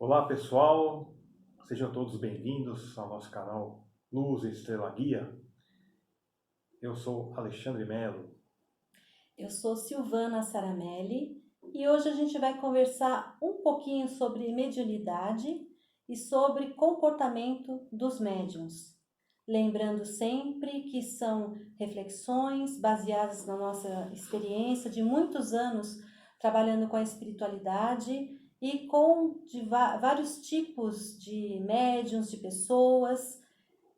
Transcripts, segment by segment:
Olá pessoal, sejam todos bem-vindos ao nosso canal Luz Estrela Guia. Eu sou Alexandre Melo. Eu sou Silvana Saramelli e hoje a gente vai conversar um pouquinho sobre mediunidade e sobre comportamento dos médiuns. Lembrando sempre que são reflexões baseadas na nossa experiência de muitos anos trabalhando com a espiritualidade e com vários tipos de médiuns, de pessoas,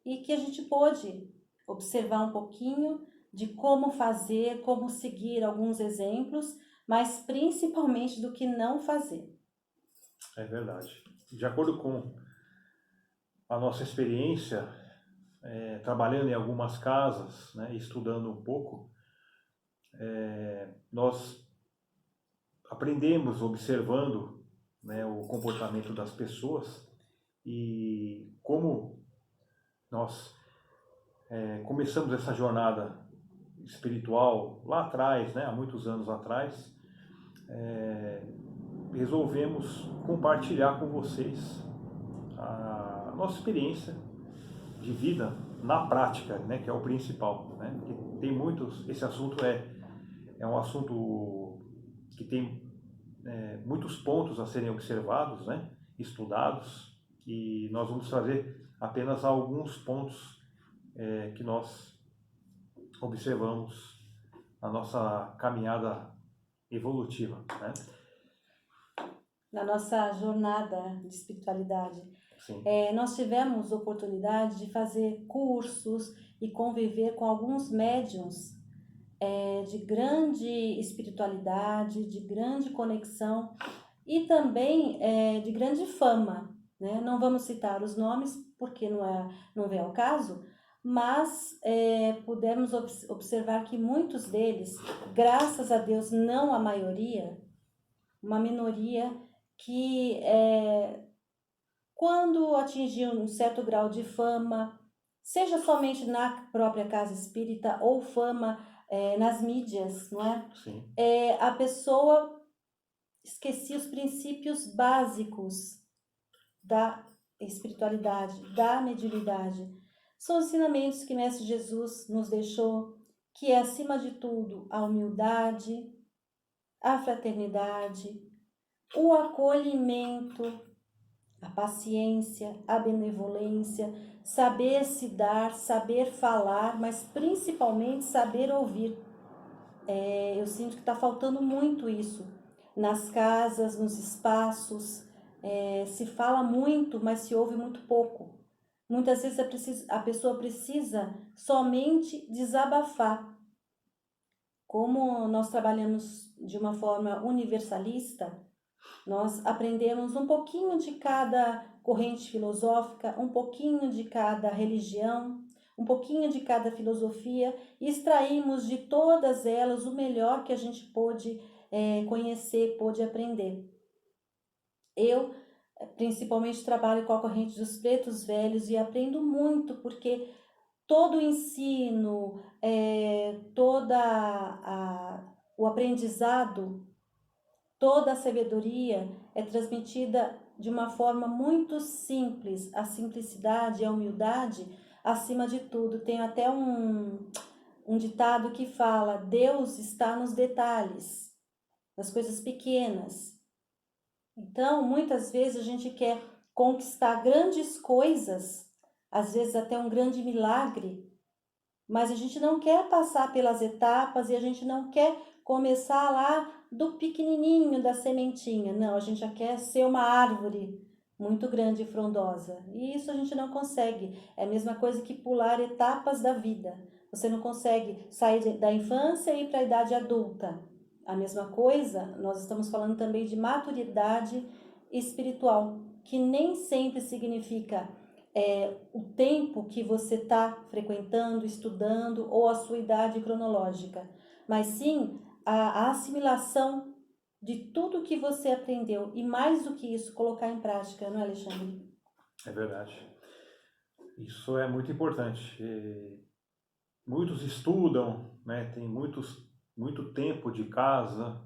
e que a gente pôde observar um pouquinho de como fazer, como seguir alguns exemplos, mas principalmente do que não fazer. É verdade. De acordo com a nossa experiência, trabalhando em algumas casas, né, estudando um pouco, nós aprendemos observando, né, o comportamento das pessoas e como nós começamos essa jornada espiritual lá atrás, né, há muitos anos atrás, resolvemos compartilhar com vocês a nossa experiência de vida na prática, né, que é o principal, né? Porque tem muitos, esse assunto é um assunto que tem muitos pontos a serem observados, né, estudados, e nós vamos trazer apenas alguns pontos que nós observamos na nossa caminhada evolutiva, né? Na nossa jornada de espiritualidade. Sim. Nós tivemos oportunidade de fazer cursos e conviver com alguns médiuns de grande espiritualidade, de grande conexão e também de grande fama, né? Não vamos citar os nomes porque não vem ao caso, mas pudemos observar que muitos deles, graças a Deus, não a maioria, uma minoria que quando atingiu um certo grau de fama, seja somente na própria casa espírita ou fama nas mídias, não é? Sim. A pessoa esquecia os princípios básicos da espiritualidade, da mediunidade. São ensinamentos que Mestre Jesus nos deixou, que é, acima de tudo, a humildade, a fraternidade, o acolhimento, a paciência, a benevolência, saber se dar, saber falar, mas principalmente saber ouvir. Eu sinto que está faltando muito isso nas casas, nos espaços. Se fala muito, mas se ouve muito pouco. Muitas vezes a pessoa precisa somente desabafar. Como nós trabalhamos de uma forma universalista, nós aprendemos um pouquinho de cada corrente filosófica, um pouquinho de cada religião, um pouquinho de cada filosofia e extraímos de todas elas o melhor que a gente pôde conhecer, pôde aprender. Eu, principalmente, trabalho com a corrente dos pretos velhos e aprendo muito, porque todo o ensino, o aprendizado, toda a sabedoria é transmitida de uma forma muito simples. A simplicidade, a humildade, acima de tudo. Tem até um ditado que fala: Deus está nos detalhes, nas coisas pequenas. Então, muitas vezes a gente quer conquistar grandes coisas, às vezes até um grande milagre, mas a gente não quer passar pelas etapas e a gente não quer começar lá do pequenininho, da sementinha. Não, a gente já quer ser uma árvore muito grande e frondosa. E isso a gente não consegue. É a mesma coisa que pular etapas da vida. Você não consegue sair da infância e ir para a idade adulta. A mesma coisa, nós estamos falando também de maturidade espiritual, que nem sempre significa o tempo que você está frequentando, estudando ou a sua idade cronológica, mas sim a assimilação de tudo que você aprendeu e, mais do que isso, colocar em prática, não é, Alexandre? É verdade. Isso é muito importante. Muitos estudam, né, tem muito tempo de casa,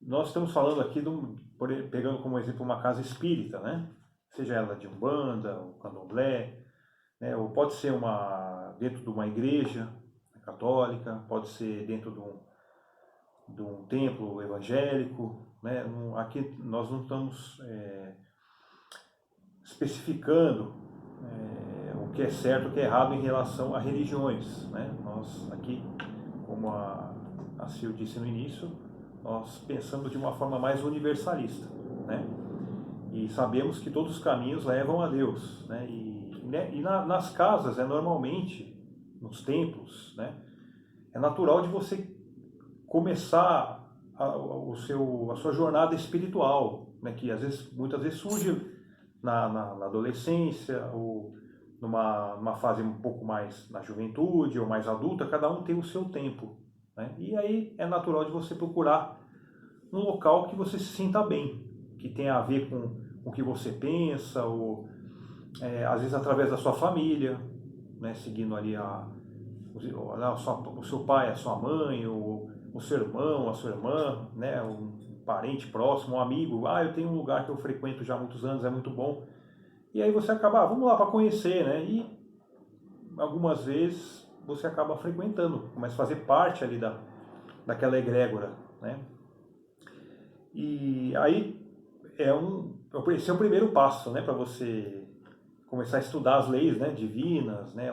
nós estamos falando aqui, pegando como exemplo uma casa espírita, né? Seja ela de Umbanda, ou Candomblé, né? Ou pode ser dentro de uma igreja católica, pode ser dentro de um templo evangélico, né? Aqui nós não estamos especificando o que é certo e o que é errado em relação a religiões, né? Nós aqui, como a Sil disse no início, nós pensamos de uma forma mais universalista, né? E sabemos que todos os caminhos levam a Deus, né? Nas casas, normalmente, nos templos, né? É natural de você começar a sua jornada espiritual, né? Que muitas vezes surge na adolescência, ou numa fase um pouco mais na juventude ou mais adulta, cada um tem o seu tempo, né? E aí é natural de você procurar um local que você se sinta bem, que tenha a ver com o que você pensa, ou às vezes através da sua família, né? Seguindo ali o seu pai, a sua mãe, o seu irmão, a sua irmã, né? Um parente próximo, um amigo. Eu tenho um lugar que eu frequento já há muitos anos, é muito bom. E aí você acaba, vamos lá para conhecer, né? E algumas vezes você acaba frequentando, começa a fazer parte ali daquela egrégora, né? E aí esse é o primeiro passo, né? Para você começar a estudar as leis, né? Divinas, né?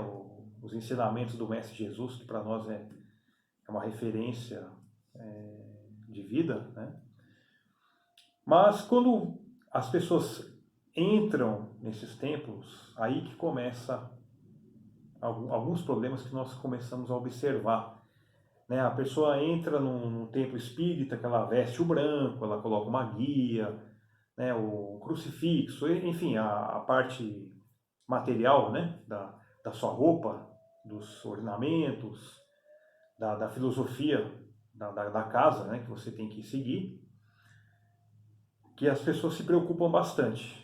Os ensinamentos do Mestre Jesus, que para nós é uma referência de vida, né? Mas quando as pessoas entram nesses templos, aí que começa alguns problemas que nós começamos a observar, né? A pessoa entra num templo espírita, que ela veste o branco, ela coloca uma guia, né? O crucifixo, enfim, a parte material, né? Da sua roupa, dos ornamentos, da filosofia da casa, né? Que você tem que seguir, que as pessoas se preocupam bastante.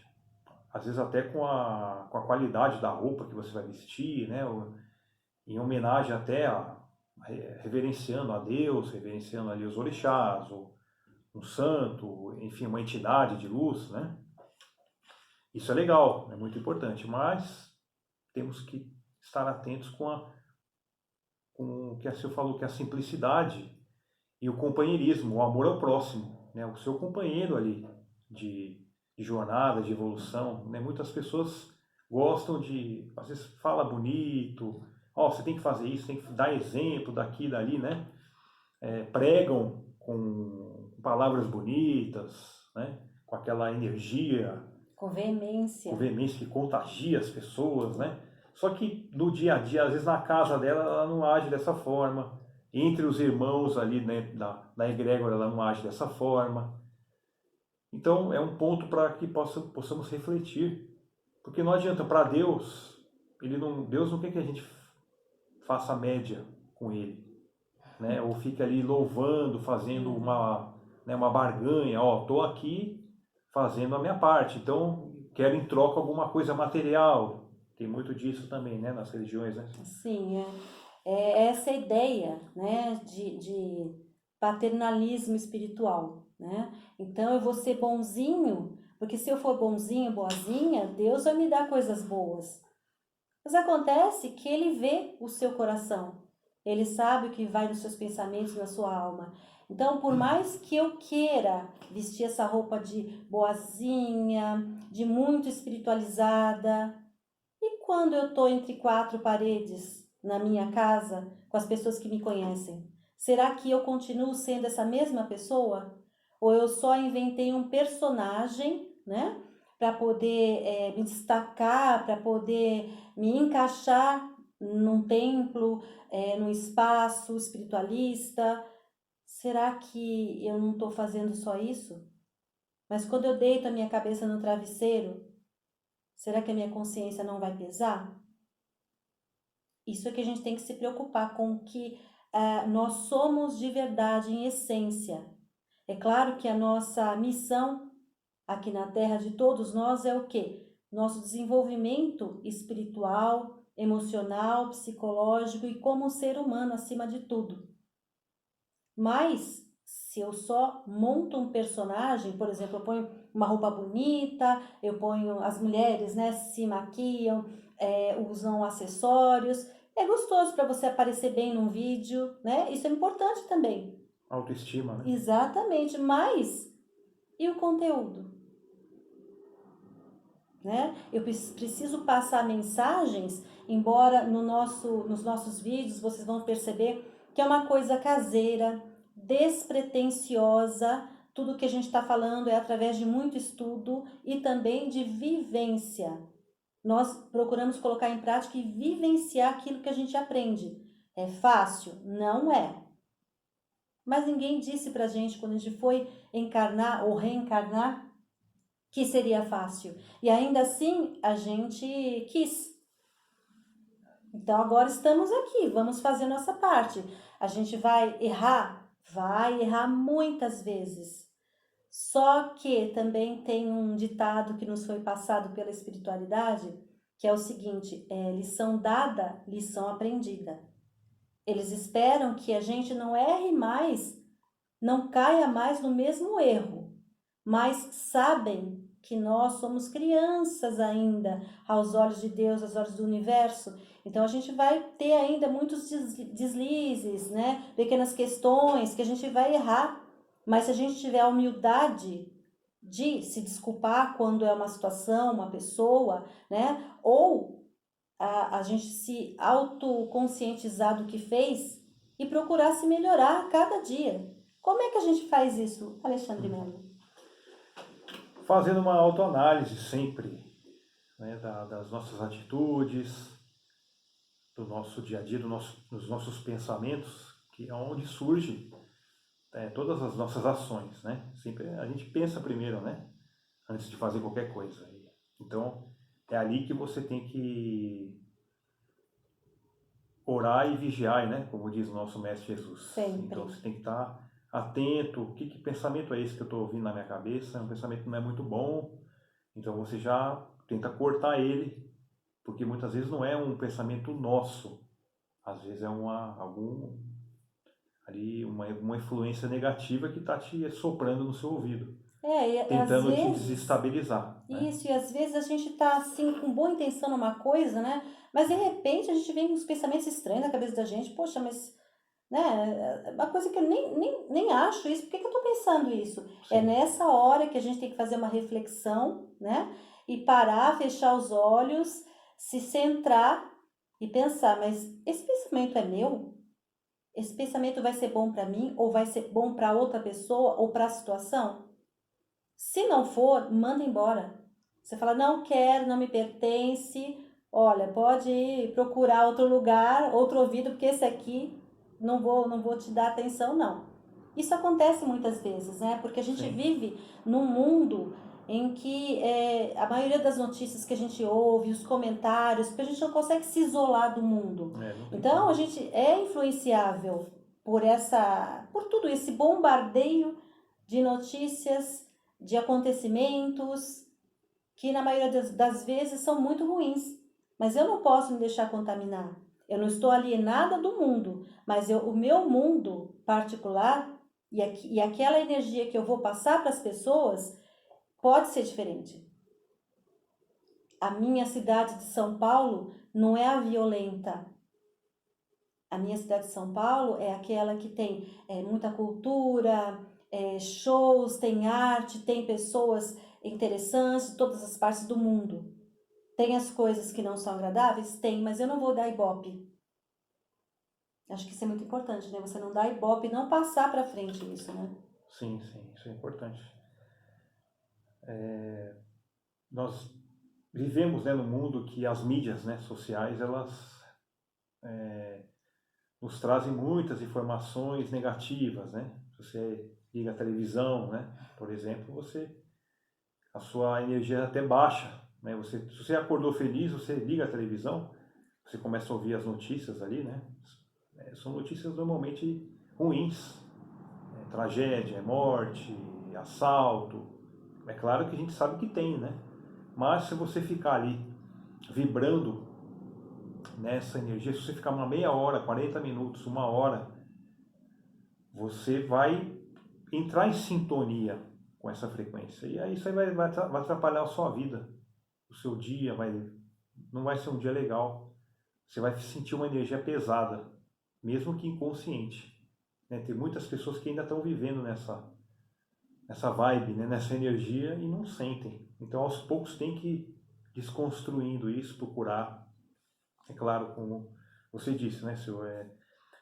Às vezes até com a qualidade da roupa que você vai vestir, né? Em homenagem até reverenciando a Deus, reverenciando ali os orixás, um santo, enfim, uma entidade de luz, né? Isso é legal, é muito importante, mas temos que estar atentos com o que a senhora falou, que é a simplicidade e o companheirismo, o amor ao próximo, né? O seu companheiro ali de jornada, de evolução, né? Muitas pessoas gostam às vezes fala bonito, você tem que fazer isso, tem que dar exemplo daqui e dali, né? Pregam com palavras bonitas, né? Com aquela energia, Com veemência. que contagia as pessoas, né? Só que no dia a dia, às vezes na casa dela, ela não age dessa forma. Entre os irmãos ali, né, da egrégora, ela não age dessa forma. Então é um ponto para que possamos refletir, porque não adianta para Deus, Deus não quer que a gente faça média com Ele, né? Ou fique ali louvando, fazendo uma barganha, estou aqui fazendo a minha parte, então quero em troca alguma coisa material. Tem muito disso também, né, nas religiões, né? Sim, é essa ideia, né, de paternalismo espiritual, né? Então eu vou ser bonzinho, porque se eu for bonzinho, boazinha, Deus vai me dar coisas boas. Mas acontece que Ele vê o seu coração, Ele sabe o que vai nos seus pensamentos, na sua alma. Então, por mais que eu queira vestir essa roupa de boazinha, de muito espiritualizada, e quando eu estou entre quatro paredes na minha casa, com as pessoas que me conhecem, será que eu continuo sendo essa mesma pessoa? Ou eu só inventei um personagem, né? Para poder me destacar, para poder me encaixar num templo, num espaço espiritualista? Será que eu não estou fazendo só isso? Mas quando eu deito a minha cabeça no travesseiro, será que a minha consciência não vai pesar? Isso é que a gente tem que se preocupar com o que nós somos de verdade, em essência. É claro que a nossa missão aqui na Terra de todos nós é o quê? Nosso desenvolvimento espiritual, emocional, psicológico e como ser humano acima de tudo. Mas, se se eu só monto um personagem, por exemplo, eu ponho uma roupa bonita, eu ponho as mulheres, né, se maquiam, usam acessórios, é gostoso para você aparecer bem num vídeo, né? Isso é importante também. Autoestima, né? Exatamente, mas e o conteúdo? Né? Eu preciso passar mensagens, embora nos nossos vídeos vocês vão perceber que é uma coisa caseira, despretensiosa, tudo que a gente está falando é através de muito estudo e também de vivência. Nós procuramos colocar em prática e vivenciar aquilo que a gente aprende. É fácil? Não é. Mas ninguém disse pra gente, quando a gente foi encarnar ou reencarnar, que seria fácil. E ainda assim, a gente quis. Então, agora estamos aqui, vamos fazer nossa parte. A gente vai errar? Vai errar muitas vezes. Só que também tem um ditado que nos foi passado pela espiritualidade, que é o seguinte, lição dada, lição aprendida. Eles esperam que a gente não erre mais, não caia mais no mesmo erro, mas sabem que nós somos crianças ainda, aos olhos de Deus, aos olhos do universo. Então a gente vai ter ainda muitos deslizes, né? Pequenas questões que a gente vai errar, mas se a gente tiver a humildade de se desculpar quando é uma situação, uma pessoa, né? Ou a gente se autoconscientizar do que fez e procurar se melhorar a cada dia. Como é que a gente faz isso, Alexandre Melo? Fazendo uma autoanálise sempre, né, das nossas atitudes, do nosso dia a dia, dos nossos pensamentos, que é onde surge todas as nossas ações, né? Sempre a gente pensa primeiro, né? Antes de fazer qualquer coisa. Então, é ali que você tem que orar e vigiar, né? Como diz o nosso Mestre Jesus. Sempre. Então, você tem que estar atento. Que pensamento é esse que eu estou ouvindo na minha cabeça? É um pensamento que não é muito bom. Então, você já tenta cortar ele, porque muitas vezes não é um pensamento nosso. Às vezes é uma influência negativa que está te soprando no seu ouvido, tentando te desestabilizar. Isso, né? E às vezes a gente está assim com boa intenção numa coisa, né? Mas de repente a gente vem com uns pensamentos estranhos na cabeça da gente. Poxa, mas né? Uma coisa que eu nem acho isso. Por que eu estou pensando isso? Sim. É nessa hora que a gente tem que fazer uma reflexão, né? E parar, fechar os olhos, se centrar e pensar, mas esse pensamento é meu? Esse pensamento vai ser bom para mim ou vai ser bom para outra pessoa ou para a situação? Se não for, manda embora. Você fala, não quero, não me pertence. Olha, pode ir procurar outro lugar, outro ouvido, porque esse aqui não vou te dar atenção, não. Isso acontece muitas vezes, né? Porque a gente Sim. vive num mundo em que a maioria das notícias que a gente ouve, os comentários, porque a gente não consegue se isolar do mundo. Então, a gente é influenciável por tudo esse bombardeio de notícias, de acontecimentos, que na maioria das vezes são muito ruins. Mas eu não posso me deixar contaminar. Eu não estou alienada do mundo, mas o meu mundo particular e aquela energia que eu vou passar para as pessoas pode ser diferente. A minha cidade de São Paulo não é a violenta. A minha cidade de São Paulo é aquela que tem muita cultura, shows, tem arte, tem pessoas interessantes de todas as partes do mundo. Tem as coisas que não são agradáveis? Tem, mas eu não vou dar ibope. Acho que isso é muito importante, né? Você não dar ibope, não passar para frente isso, né? Sim, isso é importante. Nós vivemos, né, num mundo que as mídias, né, sociais, elas nos trazem muitas informações negativas, né? Se você liga a televisão, né, por exemplo, a sua energia até baixa, né? Se você acordou feliz, você liga a televisão, você começa a ouvir as notícias ali, né? São notícias normalmente ruins, tragédia, morte, assalto. É claro que a gente sabe que tem, né? Mas se você ficar ali vibrando nessa energia, se você ficar uma meia hora, 40 minutos, uma hora, você vai entrar em sintonia com essa frequência. E aí isso aí vai atrapalhar a sua vida, o seu dia, não vai ser um dia legal. Você vai sentir uma energia pesada, mesmo que inconsciente. Né? Tem muitas pessoas que ainda estão vivendo nessa vibe, né? Nessa energia e não sentem. Então, aos poucos, tem que ir desconstruindo isso, procurar. É claro, como você disse, né, senhor?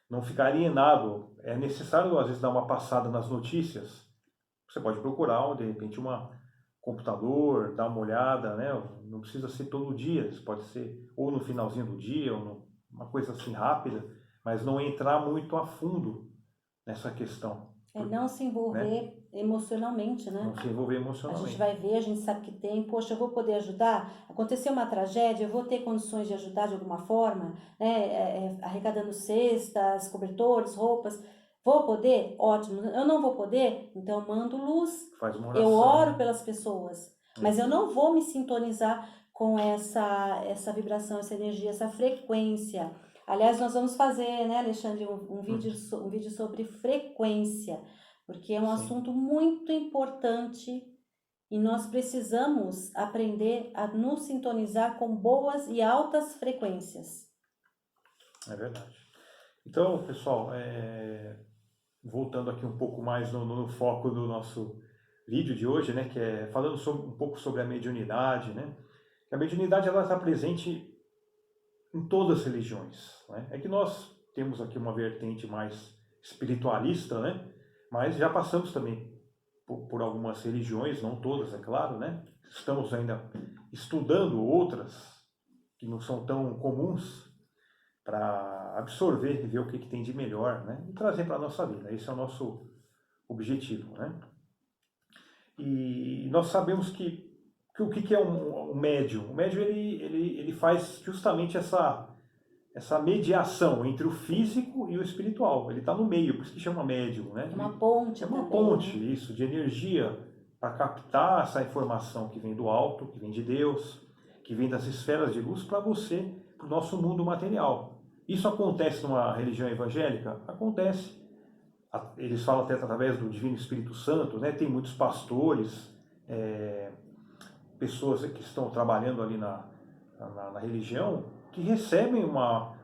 Não ficar alienado. É necessário, às vezes, dar uma passada nas notícias. Você pode procurar, de repente, computador, dar uma olhada, né? Não precisa ser todo dia, isso pode ser ou no finalzinho do dia, ou uma coisa assim rápida, mas não entrar muito a fundo nessa questão. Não se envolver, né, emocionalmente, né? Não se envolver A emocionalmente. gente vai ver, a gente sabe que tem, poxa, eu vou poder ajudar? Aconteceu uma tragédia, eu vou ter condições de ajudar de alguma forma, né? Arrecadando cestas, cobertores, roupas. Vou poder? Ótimo. Eu não vou poder? Então eu mando luz. Faz uma oração. Eu oro pelas pessoas. Mas eu não vou me sintonizar com essa vibração, essa energia, essa frequência. Aliás, nós vamos fazer, né, Alexandre, um vídeo sobre frequência, porque é um assunto muito importante e nós precisamos aprender a nos sintonizar com boas e altas frequências. É verdade. Então, pessoal, voltando aqui um pouco mais no foco do nosso vídeo de hoje, né, que é falando um pouco sobre a mediunidade, né? A mediunidade ela está presente em todas as religiões, né? É que nós temos aqui uma vertente mais espiritualista, né? Mas já passamos também por algumas religiões, não todas, é claro, né? Estamos ainda estudando outras que não são tão comuns para absorver e ver o que tem de melhor, né? E trazer para a nossa vida. Esse é o nosso objetivo, né? E nós sabemos que o que é um médium? O médium ele faz justamente essa mediação entre o físico e o espiritual. Ele está no meio, por isso que chama médium, né? É uma ponte. É uma também, ponte, né? isso, de energia para captar essa informação que vem do alto, que vem de Deus, que vem das esferas de luz para você, para o nosso mundo material. Isso acontece numa religião evangélica? Acontece. Eles falam até através do Divino Espírito Santo, né? Tem muitos pastores, pessoas que estão trabalhando ali na religião, que recebem uma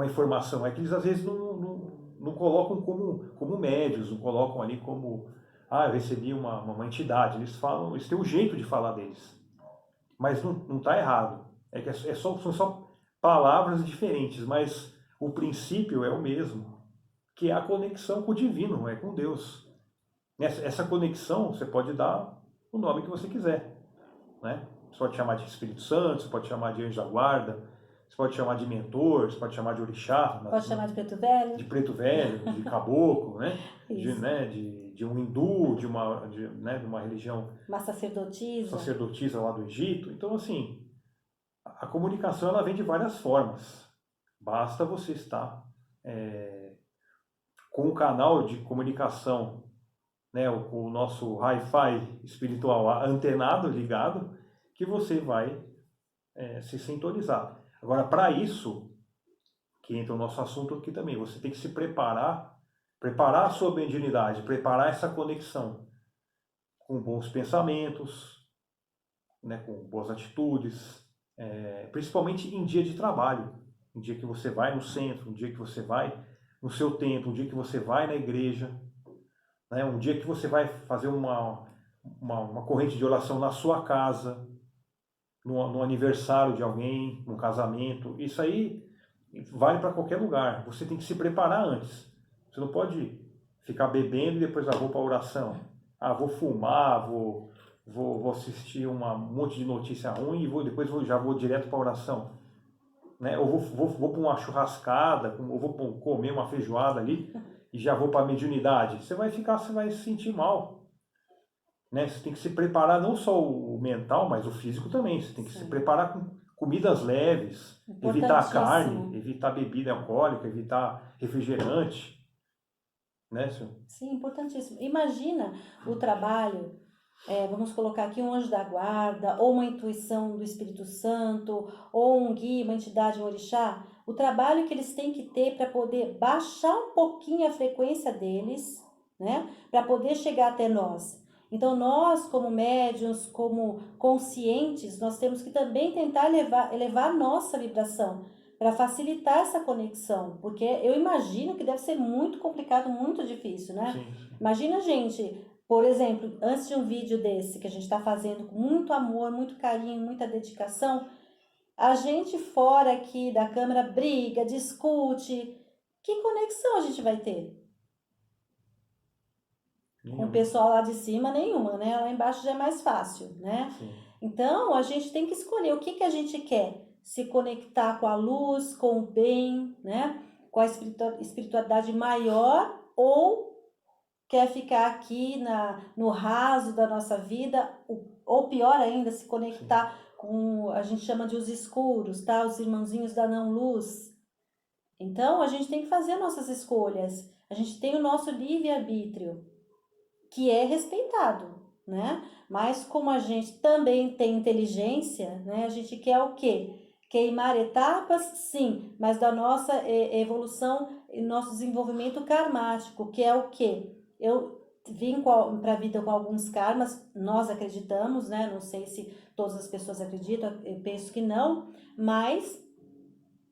informação. É que eles às vezes não colocam como médios, não colocam ali como, eu recebi uma entidade. Eles falam, eles têm um jeito de falar deles. Mas não está errado. São só palavras diferentes, mas o princípio é o mesmo, que é a conexão com o divino, é com Deus. Essa conexão você pode dar o nome que você quiser, né? Você pode chamar de Espírito Santo, você pode chamar de anjo da guarda, você pode chamar de mentor, você pode chamar de orixá. Pode chamar de preto velho. De preto velho, de caboclo, né? De um hindu, de uma religião... Uma sacerdotisa. Sacerdotisa lá do Egito. Então, assim, a comunicação ela vem de várias formas. Basta você estar com o canal de comunicação, né, o nosso Wi-Fi espiritual antenado, ligado, que você vai se sintonizar. Agora, para isso, que entra o nosso assunto aqui também, você tem que se preparar a sua mediunidade, preparar essa conexão com bons pensamentos, né, com boas atitudes, principalmente em dia de trabalho, um dia que você vai no centro, um dia que você vai no seu templo, um dia que você vai na igreja, né, um dia que você vai fazer uma corrente de oração na sua casa, no aniversário de alguém, no casamento. Isso aí vale para qualquer lugar. Você tem que se preparar antes. Você não pode ficar bebendo e depois vou para a oração. Vou fumar, vou assistir um monte de notícia ruim e depois já vou direto para a oração. Né? Ou vou para uma churrascada, ou vou comer uma feijoada ali e já vou para a mediunidade. Você vai se sentir mal. Né? Você tem que se preparar não só o mental, mas o físico também. Você tem que se preparar com comidas leves, evitar carne, evitar bebida alcoólica, evitar refrigerante. Né, senhor? Sim, importantíssimo. Imagina o trabalho, vamos colocar aqui um anjo da guarda, ou uma intuição do Espírito Santo, ou um guia, uma entidade, um orixá, o trabalho que eles têm que ter para poder baixar um pouquinho a frequência deles, né? Para poder chegar até nós. Então, nós, como médiuns, como conscientes, nós temos que também tentar elevar a nossa vibração para facilitar essa conexão, porque eu imagino que deve ser muito complicado, muito difícil, né? Sim, sim. Imagina a gente, por exemplo, antes de um vídeo desse, que a gente está fazendo com muito amor, muito carinho, muita dedicação, a gente fora aqui da câmera briga, discute, que conexão a gente vai ter? Com o Nenhuma. pessoal lá de cima, nenhuma, né? Lá embaixo já é mais fácil, né? Sim. Então, a gente tem que escolher o que a gente quer. Se conectar com a luz, com o bem, né? Com a espiritualidade maior, ou quer ficar aqui no raso da nossa vida, ou pior ainda, se conectar com, a gente chama de os escuros, tá? Os irmãozinhos da não-luz. Então, a gente tem que fazer nossas escolhas. A gente tem o nosso livre-arbítrio, que é respeitado, né? Mas como a gente também tem inteligência, né? A gente quer o quê? Queimar etapas, sim, mas da nossa evolução e nosso desenvolvimento karmático, que é o quê? Eu vim para a vida com alguns karmas, nós acreditamos, né? Não sei se todas as pessoas acreditam, eu penso que não, mas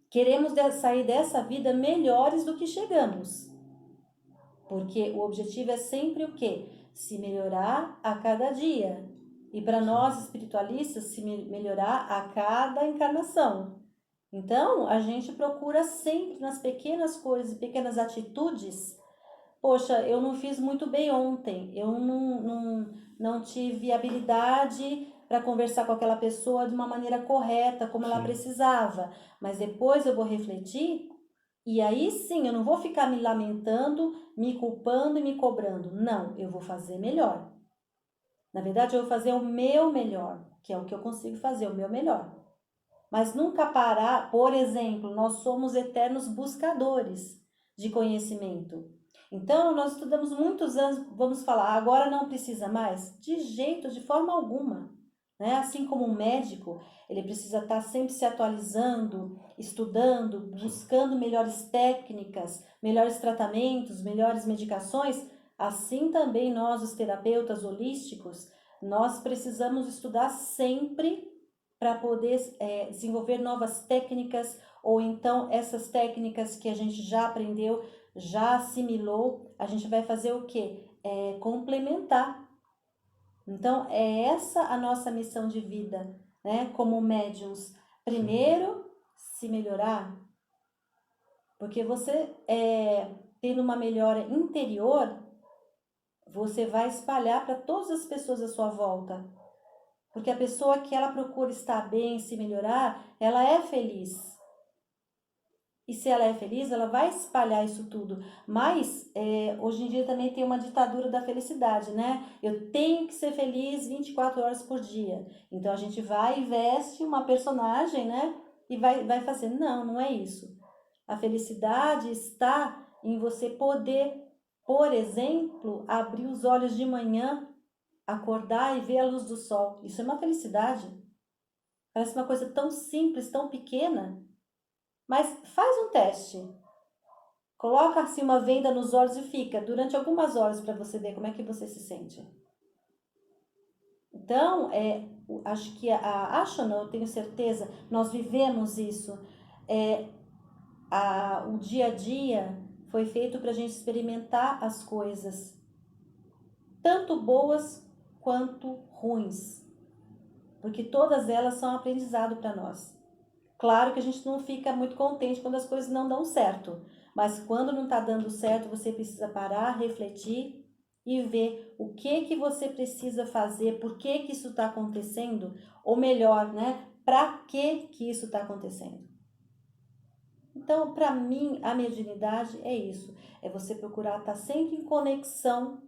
queremos sair dessa vida melhores do que chegamos. Porque o objetivo é sempre o quê? Se melhorar a cada dia. E para nós espiritualistas, se melhorar a cada encarnação. Então, a gente procura sempre nas pequenas coisas, pequenas atitudes. Poxa, eu não fiz muito bem ontem, eu não tive habilidade para conversar com aquela pessoa de uma maneira correta, como ela precisava. Mas depois eu vou refletir e aí sim, eu não vou ficar me lamentando, me culpando e me cobrando. Não, eu vou fazer melhor. Na verdade, eu vou fazer o meu melhor, que é o que eu consigo fazer, o meu melhor. Mas nunca parar, por exemplo, nós somos eternos buscadores de conhecimento. Então, nós estudamos muitos anos, vamos falar, agora não precisa mais? De jeito, de forma alguma. Né? Assim como um médico, ele precisa estar sempre se atualizando, estudando, buscando melhores técnicas, melhores tratamentos, melhores medicações. Assim também nós, os terapeutas holísticos, nós precisamos estudar sempre para poder desenvolver novas técnicas, ou então essas técnicas que a gente já aprendeu, já assimilou, a gente vai fazer o quê? Complementar. Então, é essa a nossa missão de vida, né? Como médiums. Primeiro, se melhorar, porque você, tendo uma melhora interior, você vai espalhar para todas as pessoas à sua volta. Porque a pessoa que ela procura estar bem, se melhorar, ela é feliz. E se ela é feliz, ela vai espalhar isso tudo. Mas, hoje em dia também tem uma ditadura da felicidade, né? Eu tenho que ser feliz 24 horas por dia. Então, a gente vai e veste uma personagem, né? E vai fazer. Não, não é isso. A felicidade está em você poder, por exemplo, abrir os olhos de manhã, acordar e ver a luz do sol. Isso é uma felicidade. Parece uma coisa tão simples, tão pequena. Mas faz um teste. Coloca assim uma venda nos olhos e fica durante algumas horas para você ver como é que você se sente. Então, acho que acho não, eu tenho certeza, nós vivemos isso. O dia a dia foi feito para a gente experimentar as coisas, tanto boas quanto ruins, porque todas elas são aprendizado para nós. Claro que a gente não fica muito contente quando as coisas não dão certo, mas quando não está dando certo, você precisa parar, refletir e ver o que você precisa fazer, por que isso está acontecendo, ou melhor, né? Para que isso está acontecendo? Então, para mim, a mediunidade é isso, é você procurar estar sempre em conexão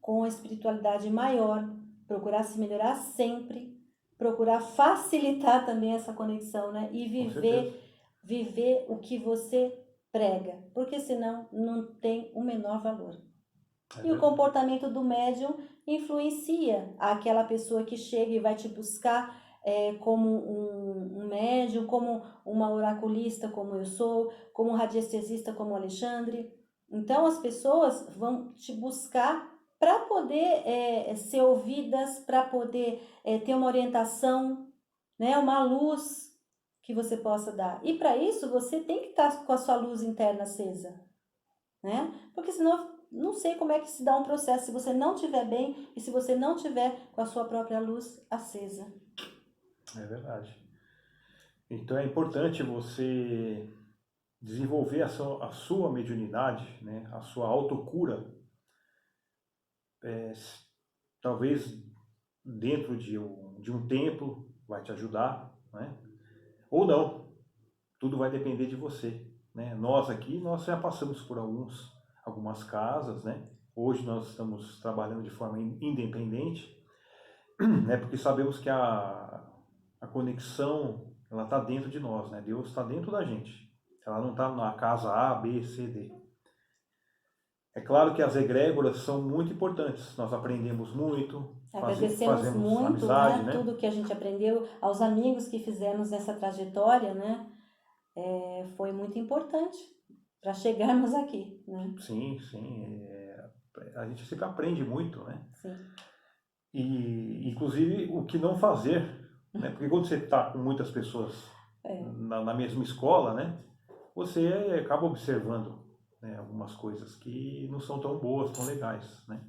com a espiritualidade maior, procurar se melhorar sempre, procurar facilitar também essa conexão, né? E viver o que você prega, porque senão não tem o menor valor. E o comportamento do médium influencia aquela pessoa que chega e vai te buscar como um médium, como uma oraculista como eu sou, como um radiestesista como o Alexandre. Então as pessoas vão te buscar para poder ser ouvidas, para poder ter uma orientação, né, uma luz que você possa dar. E para isso você tem que estar com a sua luz interna acesa, né? Porque senão não sei como é que se dá um processo se você não estiver bem e se você não tiver com a sua própria luz acesa. É verdade. Então é importante você desenvolver a sua mediunidade, né? A sua autocura, talvez dentro de um templo vai te ajudar, né? Ou não, tudo vai depender de você, né? Nós aqui, nós já passamos por algumas casas, né? Hoje nós estamos trabalhando de forma independente, né? Porque sabemos que a conexão, ela está dentro de nós, né? Deus está dentro da gente. Ela não está na casa A, B, C, D. É claro que as egrégoras são muito importantes. Nós aprendemos muito, Agradecemos fazemos muito, amizade, né, né? tudo que a gente aprendeu, aos amigos que fizemos nessa trajetória, né? Foi muito importante para chegarmos aqui, né? Sim, sim. A gente sempre aprende muito, né? Sim. E, inclusive, o que não fazer, né? Porque quando você está com muitas pessoas na mesma escola, né? Você acaba observando, né, algumas coisas que não são tão boas, tão legais, né?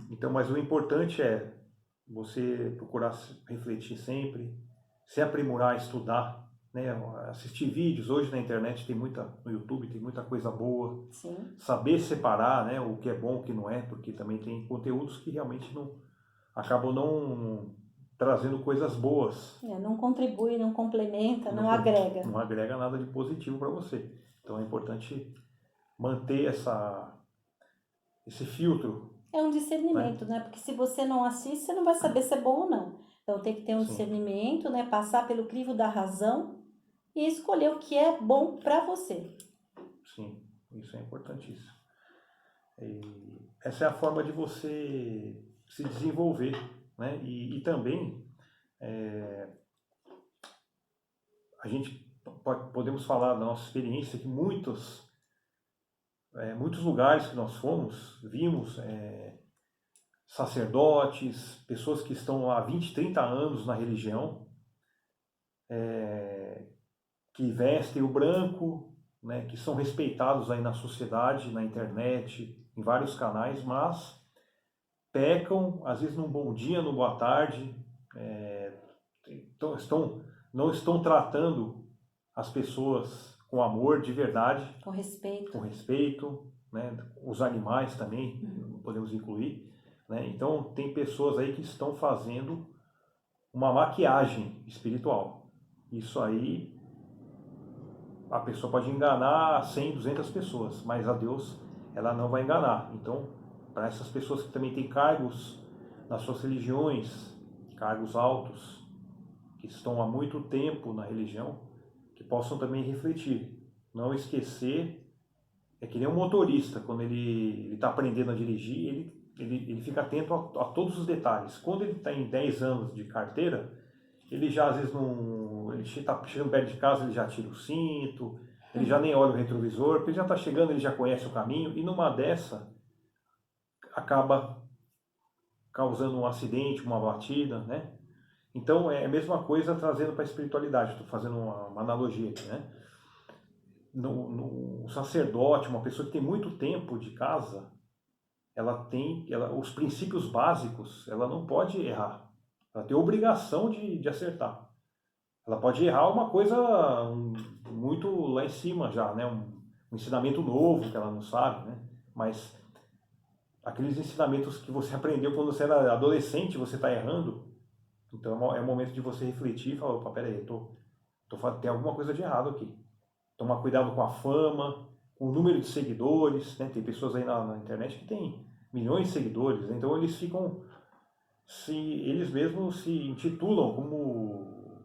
Então, mas o importante é você procurar refletir sempre, se aprimorar, estudar, né? Assistir vídeos. Hoje na internet tem no YouTube tem muita coisa boa. Sim. Saber separar, né, o que é bom, o que não é, porque também tem conteúdos que realmente acabam não trazendo coisas boas. Não contribui, não complementa, Não, não agrega. não agrega nada de positivo para você. Então é importante manter esse filtro, É um né? discernimento, né? Porque se você não assiste, você não vai saber se é bom ou não. Então tem que ter um Sim, discernimento, né? Passar pelo crivo da razão e escolher o que é bom para você. sim, isso é importantíssimo. E essa é a forma de você se desenvolver, né? E também a gente podemos falar da nossa experiência que muitos lugares que nós fomos, vimos sacerdotes, pessoas que estão há 20, 30 anos na religião, que vestem o branco, né, que são respeitados aí na sociedade, na internet, em vários canais, mas pecam, às vezes num bom dia, numa boa tarde, não estão tratando as pessoas com amor de verdade, Com com respeito. respeito, né? Os animais também podemos incluir, né? Então tem pessoas aí que estão fazendo uma maquiagem espiritual. Isso aí a pessoa pode enganar 100, 200 pessoas, mas a Deus ela não vai enganar. Então, para essas pessoas que também têm cargos nas suas religiões, cargos altos, que estão há muito tempo na religião, que possam também refletir. Não esquecer, é que nem um motorista, quando ele está aprendendo a dirigir, ele fica atento a todos os detalhes. Quando ele está em 10 anos de carteira, ele já às vezes não. Ele está chegando perto de casa, ele já tira o cinto, ele já nem olha o retrovisor, porque ele já está chegando, ele já conhece o caminho, e numa dessa acaba causando um acidente, uma batida, né? Então é a mesma coisa trazendo para a espiritualidade. Estou fazendo uma analogia aqui, né? No sacerdote, uma pessoa que tem muito tempo de casa, os princípios básicos, ela não pode errar. Ela tem obrigação de acertar. Ela pode errar uma coisa muito lá em cima já, né? Um ensinamento novo que ela não sabe, né? Mas aqueles ensinamentos que você aprendeu quando você era adolescente, você está errando. Então é o momento de você refletir e falar, opa, peraí, tem alguma coisa de errado aqui. Tomar cuidado com a fama, com o número de seguidores, né? Tem pessoas aí na internet que tem milhões de seguidores, então eles mesmos se intitulam como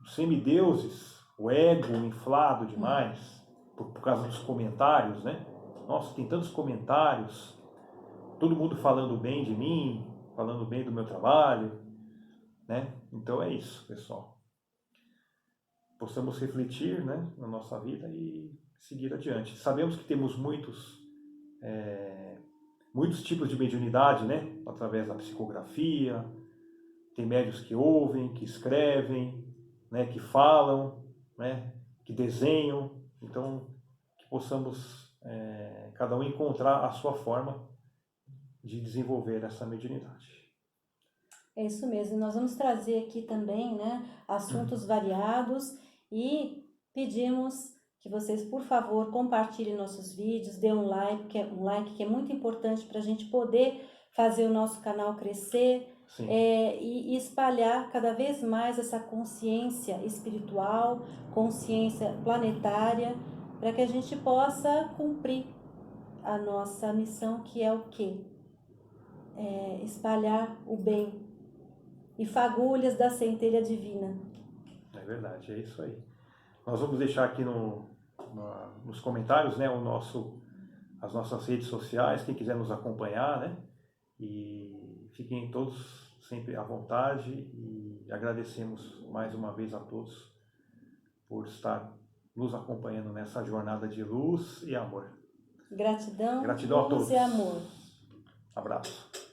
semideuses, o ego inflado demais, por causa dos comentários, né? Nossa, tem tantos comentários, todo mundo falando bem de mim, falando bem do meu trabalho, né? Então é isso, pessoal. Possamos refletir, né, na nossa vida e seguir adiante. Sabemos que temos muitos tipos de mediunidade, né? Através da psicografia, tem médiuns que ouvem, que escrevem, né? Que falam, né? Que desenham. Então, que possamos cada um encontrar a sua forma de desenvolver essa mediunidade. É isso mesmo. Nós vamos trazer aqui também, né, assuntos variados e pedimos que vocês, por favor, compartilhem nossos vídeos, dê um like, que é muito importante para a gente poder fazer o nosso canal crescer e espalhar cada vez mais essa consciência espiritual, consciência planetária, para que a gente possa cumprir a nossa missão, que é o quê? Espalhar o bem e fagulhas da centelha divina. É verdade, é isso aí. Nós vamos deixar aqui nos comentários, né, as nossas redes sociais, quem quiser nos acompanhar, né? E fiquem todos sempre à vontade e agradecemos mais uma vez a todos por estar nos acompanhando nessa jornada de luz e amor. Gratidão, Gratidão a luz todos. e amor. Abraço.